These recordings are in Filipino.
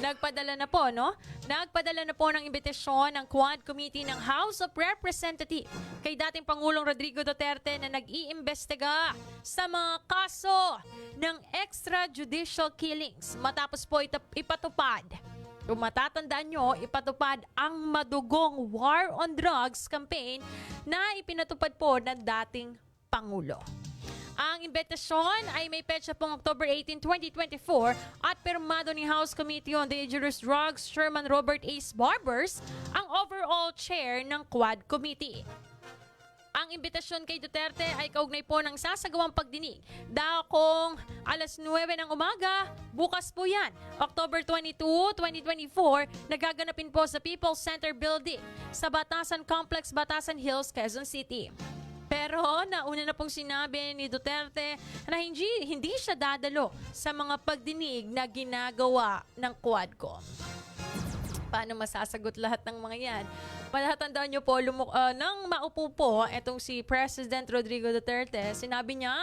Nagpadala na po, no? Nagpadala na po ng imbitasyon ng Quad Committee ng House of Representatives kay dating Pangulong Rodrigo Duterte na nag-iimbestiga sa mga kaso ng extrajudicial killings matapos po ipatupad. Kung matatandaan nyo, ipatupad ang madugong War on Drugs campaign na ipinatupad po ng dating Pangulo. Ang imbitasyon ay may petsa pong October 18, 2024 at pirmado ni House Committee on Dangerous Drugs Chairman Robert A. Barbers, ang overall chair ng Quad Committee. Ang imbitasyon kay Duterte ay kaugnay po ng sasagawang pagdinig. Dakong alas 9 ng umaga, bukas po yan. October 22, 2024, nagaganapin po sa People's Center Building sa Batasan Complex, Batasan Hills, Quezon City. Pero nauna na pong sinabi ni Duterte na hindi siya dadalo sa mga pagdinig na ginagawa ng Quadcom. Paano masasagot lahat ng mga yan? Palatandaan nyo po, nang maupo po itong si President Rodrigo Duterte, sinabi niya,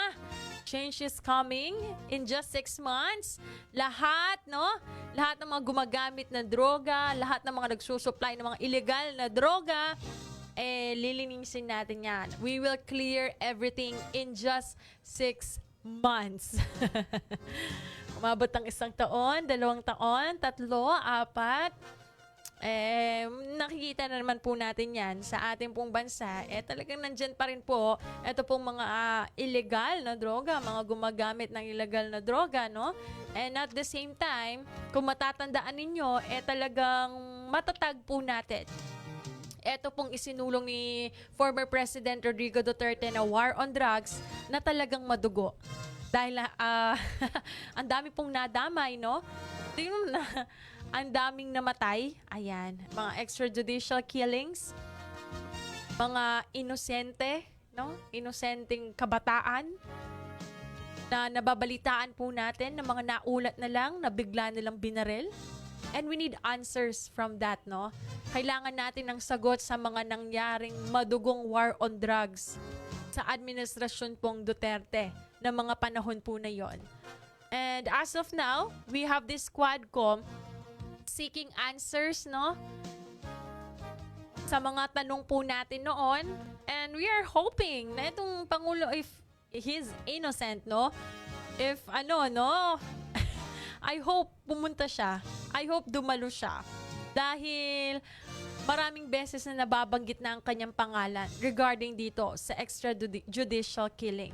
change is coming in just 6 months. Lahat, no? Lahat ng mga gumagamit na droga, lahat ng mga nagsusupply ng mga illegal na droga, lilinisin natin yan. We will clear everything in just 6 months. Umabot ng 1 taon, 2 taon, 3, 4. Nakikita na naman po natin yan sa ating pong bansa. Talagang nandyan pa rin po ito pong mga illegal na droga, mga gumagamit ng illegal na droga, no? And at the same time, kung matatandaan ninyo, talagang matatag po natin ito pong isinulong ni former President Rodrigo Duterte na war on drugs na talagang madugo. Dahil ang dami pong nadamay, no? Tingnan mo na, ang daming namatay. Ayan, mga extrajudicial killings, mga inosente, no? Inosenteng kabataan na nababalitaan po natin na mga naulat na lang, na bigla nilang binaril. And we need answers from that, no? Kailangan natin ng sagot sa mga nangyaring madugong war on drugs sa administrasyon pong Duterte na mga panahon po na yon. And as of now, we have this Quadcom seeking answers, no? Sa mga tanong po natin noon. And we are hoping na itong Pangulo, if he's innocent, no? If no? I hope pumunta siya. I hope dumalo siya. Dahil maraming beses na nababanggit na ang kanyang pangalan regarding dito sa extrajudicial killing.